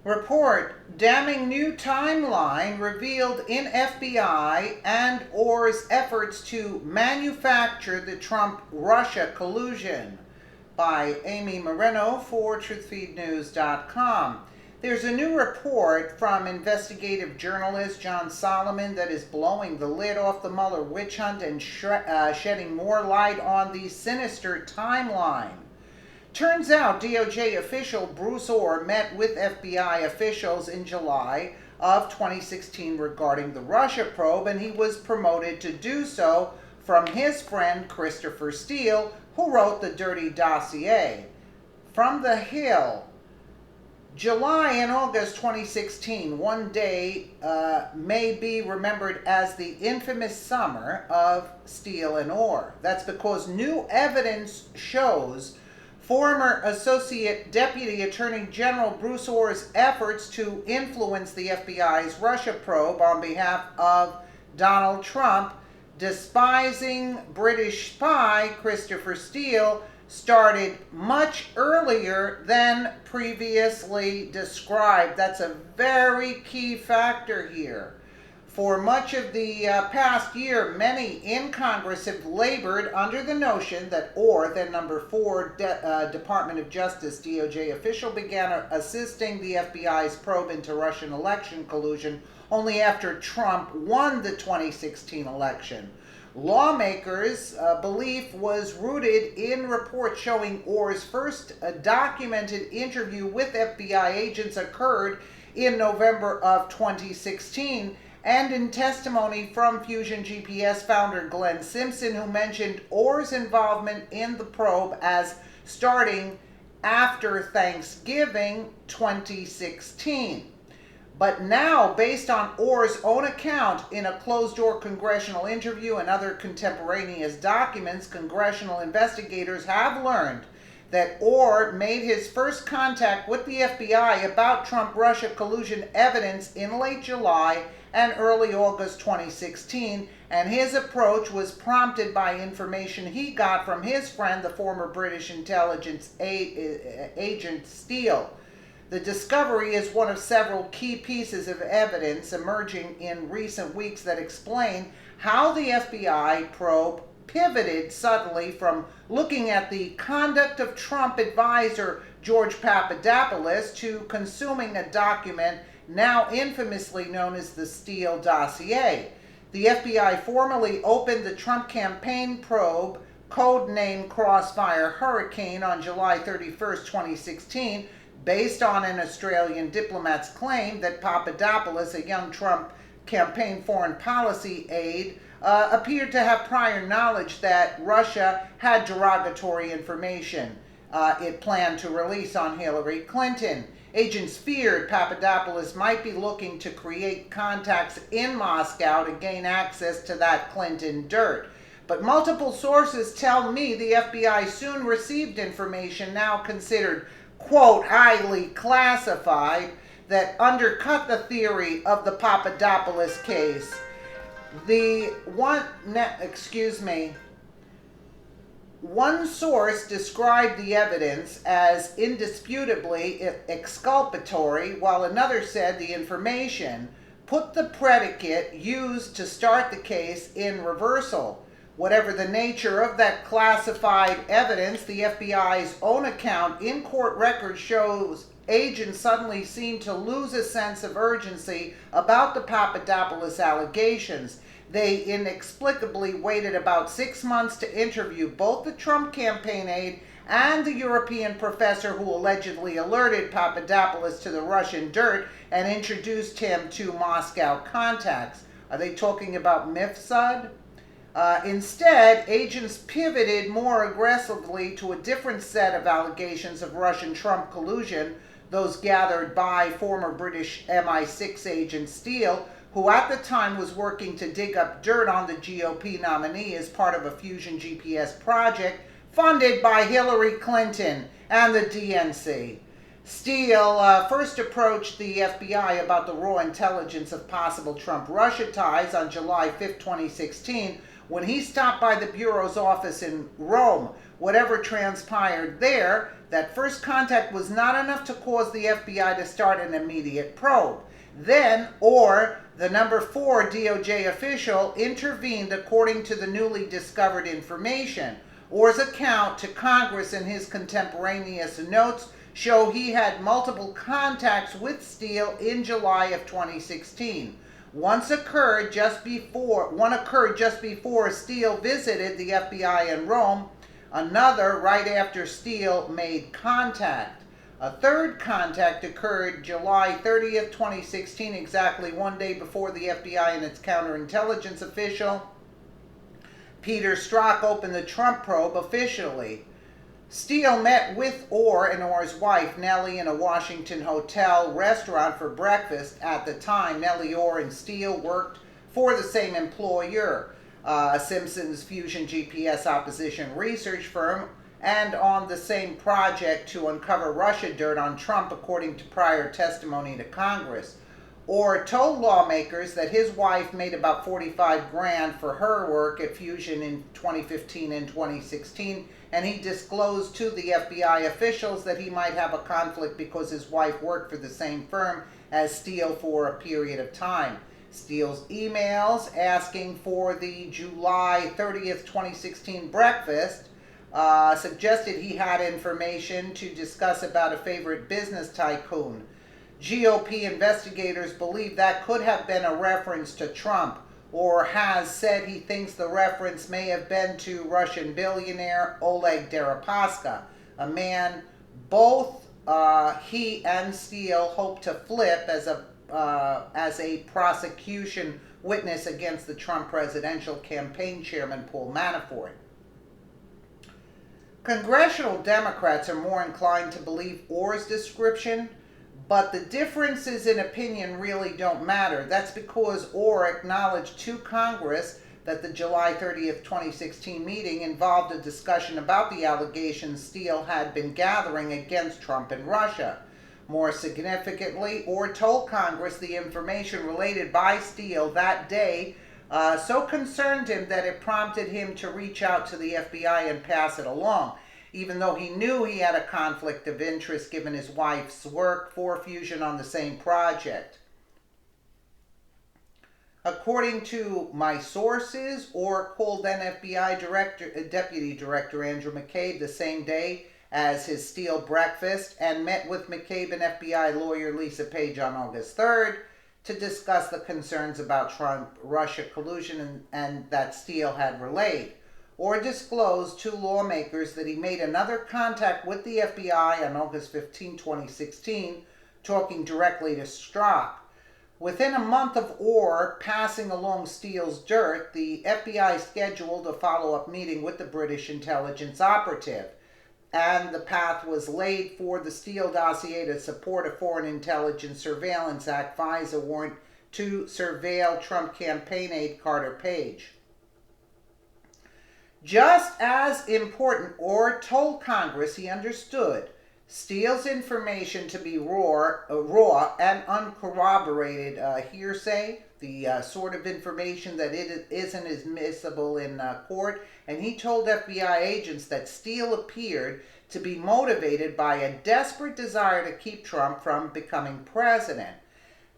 Report: damning new timeline revealed in FBI and Ohr'S efforts to manufacture the Trump-Russia collusion. By Amy Moreno for TruthFeedNews.com. There's a new report from investigative journalist John Solomon that is blowing the lid off the Mueller witch hunt and shedding more light on the sinister timeline. Turns out DOJ official Bruce Ohr met with FBI officials in July of 2016 regarding the Russia probe, and he was promoted to do so from his friend Christopher Steele, who wrote the dirty dossier. From The Hill, July and August 2016, one day may be remembered as the infamous summer of Steele and Ohr. That's because new evidence shows former Associate Deputy Attorney General Bruce Ohr's efforts to influence the FBI's Russia probe on behalf of Donald Trump, despising British spy Christopher Steele, started much earlier than previously described. That's a very key factor here. For much of the past year, many in Congress have labored under the notion that Ohr, then number 4 Department of Justice DOJ official, began assisting the FBI's probe into Russian election collusion only after Trump won the 2016 election. Lawmakers' belief was rooted in reports showing Ohr's first documented interview with FBI agents occurred in November of 2016, and in testimony from Fusion GPS founder Glenn Simpson, who mentioned Ohr's involvement in the probe as starting after Thanksgiving 2016. But now, based on Ohr's own account in a closed-door congressional interview and other contemporaneous documents, congressional investigators have learned that Ohr made his first contact with the FBI about Trump-Russia collusion evidence in late July and early August 2016, and his approach was prompted by information he got from his friend, the former British intelligence agent Steele. The discovery is one of several key pieces of evidence emerging in recent weeks that explain how the FBI probe pivoted suddenly from looking at the conduct of Trump advisor George Papadopoulos to consuming a document now infamously known as the Steele dossier. The FBI formally opened the Trump campaign probe, codenamed Crossfire Hurricane, on July 31st, 2016, based on an Australian diplomat's claim that Papadopoulos, a young Trump campaign foreign policy aide, appeared to have prior knowledge that Russia had derogatory information it planned to release on Hillary Clinton. Agents feared Papadopoulos might be looking to create contacts in Moscow to gain access to that Clinton dirt. But multiple sources tell me the FBI soon received information now considered, quote, highly classified, that undercut the theory of the Papadopoulos case. One source described the evidence as indisputably exculpatory, while another said the information put the predicate used to start the case in reversal. Whatever the nature of that classified evidence, the FBI's own account in court records shows agents suddenly seemed to lose a sense of urgency about the Papadopoulos allegations. They inexplicably waited about 6 months to interview both the Trump campaign aide and the European professor who allegedly alerted Papadopoulos to the Russian dirt and introduced him to Moscow contacts. Are they talking about Mifsud? Instead, agents pivoted more aggressively to a different set of allegations of Russian Trump collusion, those gathered by former British MI6 agent Steele, who at the time was working to dig up dirt on the GOP nominee as part of a Fusion GPS project funded by Hillary Clinton and the DNC. Steele first approached the FBI about the raw intelligence of possible Trump-Russia ties on July 5, 2016, when he stopped by the Bureau's office in Rome. Whatever transpired there that first contact was not enough to cause the FBI to start an immediate probe. Then, Ohr, the number 4 DOJ official, intervened according to the newly discovered information. Ohr's account to Congress and his contemporaneous notes show he had multiple contacts with Steele in July of 2016. One occurred just before Steele visited the FBI in Rome, another right after Steele made contact. A third contact occurred July 30th, 2016, exactly one day before the FBI and its counterintelligence official, Peter Strzok, opened the Trump probe officially. Steele met with Ohr and Ohr's wife, Nellie, in a Washington hotel restaurant for breakfast. At the time, Nellie, Ohr, and Steele worked for the same employer, Simpson's Fusion GPS opposition research firm, and on the same project to uncover Russia dirt on Trump, according to prior testimony to Congress. Ohr told lawmakers that his wife made about $45,000 for her work at Fusion in 2015 and 2016, and he disclosed to the FBI officials that he might have a conflict because his wife worked for the same firm as Steele for a period of time. Steele's emails asking for the July 30th, 2016 breakfast suggested he had information to discuss about a favorite business tycoon. GOP investigators believe that could have been a reference to Trump, or has said he thinks the reference may have been to Russian billionaire Oleg Deripaska, a man both he and Steele hope to flip as a prosecution witness against the Trump presidential campaign chairman Paul Manafort. Congressional Democrats are more inclined to believe Ohr's description, but the differences in opinion really don't matter. That's because Ohr acknowledged to Congress that the July 30th, 2016 meeting involved a discussion about the allegations Steele had been gathering against Trump and Russia. More significantly, Ohr told Congress the information related by Steele that day so concerned him that it prompted him to reach out to the FBI and pass it along, even though he knew he had a conflict of interest given his wife's work for Fusion on the same project. According to my sources, Ohr called then FBI Deputy Director Andrew McCabe the same day as his Steele breakfast and met with McCabe and FBI lawyer Lisa Page on August 3rd to discuss the concerns about Trump-Russia collusion and that Steele had relayed. Ohr disclosed to lawmakers that he made another contact with the FBI on August 15, 2016, talking directly to Strzok. Within a month of Ohr passing along Steele's dirt, the FBI scheduled a follow-up meeting with the British intelligence operative, and the path was laid for the Steele dossier to support a Foreign Intelligence Surveillance Act FISA warrant to surveil Trump campaign aide Carter Page. Just as important, Ohr told Congress he understood Steele's information to be raw and uncorroborated hearsay, the sort of information that isn't admissible in court, and he told FBI agents that Steele appeared to be motivated by a desperate desire to keep Trump from becoming president.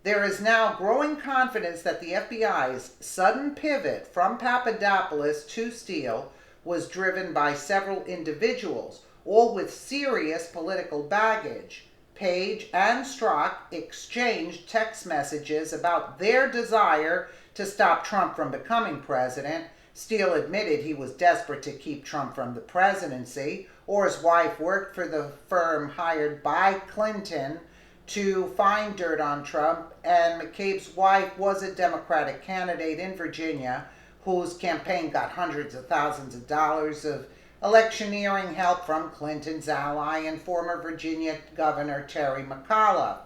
There is now growing confidence that the FBI's sudden pivot from Papadopoulos to Steele was driven by several individuals, all with serious political baggage. Page and Strzok exchanged text messages about their desire to stop Trump from becoming president. Steele admitted he was desperate to keep Trump from the presidency. Ohr's wife worked for the firm hired by Clinton to find dirt on Trump, and McCabe's wife was a Democratic candidate in Virginia whose campaign got hundreds of thousands of dollars of electioneering help from Clinton's ally and former Virginia Governor Terry McAuliffe.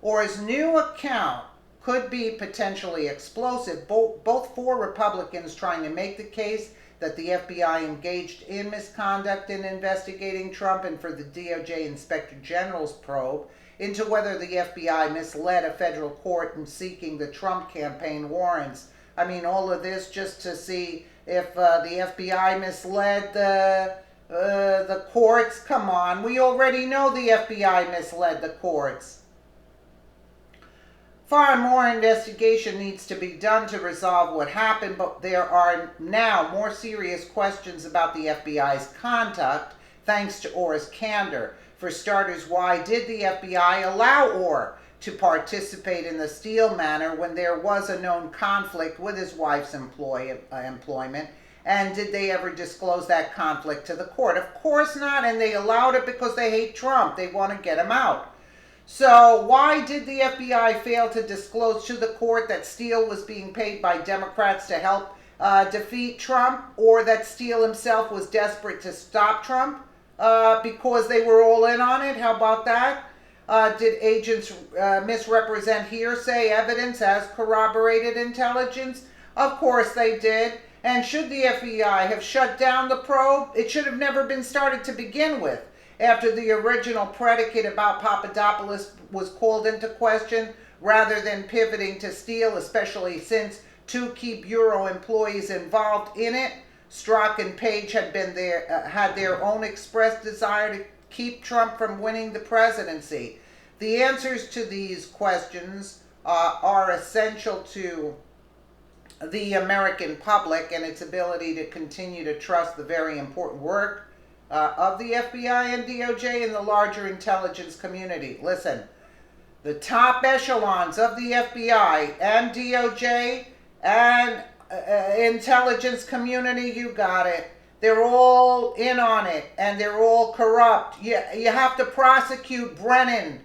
Ohr's new account could be potentially explosive, both for Republicans trying to make the case that the FBI engaged in misconduct in investigating Trump, and for the DOJ Inspector General's probe into whether the FBI misled a federal court in seeking the Trump campaign warrants. I mean, all of this just to see if the FBI misled The courts, come on. We already know the FBI misled the courts. Far more investigation needs to be done to resolve what happened, but there are now more serious questions about the FBI's conduct, thanks to Ohr'S candor. For starters, why did the FBI allow Ohr to participate in the Steele matter when there was a known conflict with his wife's employment? And did they ever disclose that conflict to the court? Of course not, and they allowed it because they hate Trump. They want to get him out. So why did the FBI fail to disclose to the court that Steele was being paid by Democrats to help defeat Trump, or that Steele himself was desperate to stop Trump because they were all in on it? How about that? Did agents misrepresent hearsay evidence as corroborated intelligence? Of course they did. And should the FBI have shut down the probe? It should have never been started to begin with. After the original predicate about Papadopoulos was called into question, rather than pivoting to Steele, especially since two key bureau employees involved in it, Strzok and Page had their own expressed desire to keep Trump from winning the presidency. The answers to these questions are essential to the American public and its ability to continue to trust the very important work of the FBI and DOJ and the larger intelligence community. Listen, the top echelons of the FBI and DOJ and intelligence community, you got it. They're all in on it, and they're all corrupt. You have to prosecute Brennan,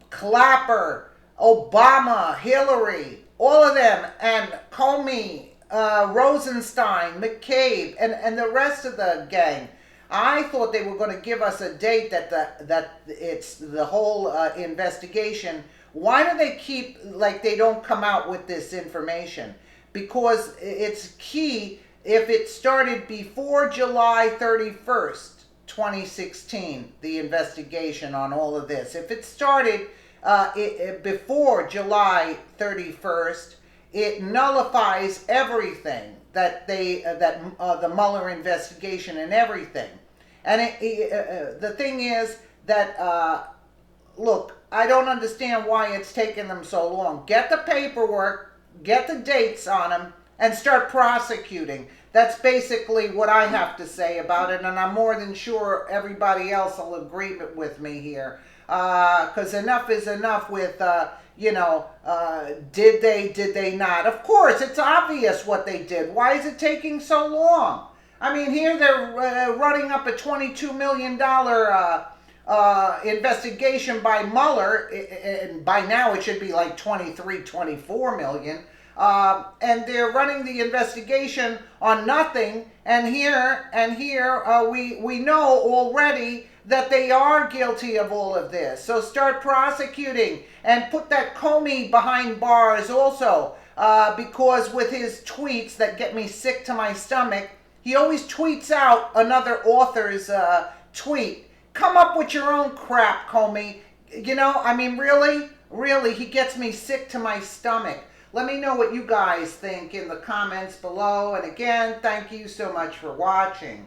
Clapper, Obama, Hillary, all of them, and Comey, Rosenstein, McCabe, and the rest of the gang. I thought they were going to give us a date that it's the whole investigation. Why do they keep, like, they don't come out with this information? Because it's key. If it started before July 31st, 2016, the investigation on all of this, if it started before July 31st, it nullifies everything that the Mueller investigation and everything. And the thing is that, look, I don't understand why it's taken them so long. Get the paperwork, get the dates on them, and start prosecuting. That's basically what I have to say about it, and I'm more than sure everybody else will agree with me here. Because enough is enough with, did they not? Of course, it's obvious what they did. Why is it taking so long? I mean, here they're running up a $22 million investigation by Mueller, and by now it should be like 23, 24 million. And they're running the investigation on nothing, and here we know already that they are guilty of all of this. So start prosecuting and put that Comey behind bars also, because with his tweets that get me sick to my stomach, he always tweets out another author's tweet. Come up with your own crap, Comey. I mean, really, he gets me sick to my stomach. Let me know what you guys think in the comments below. And again, thank you so much for watching.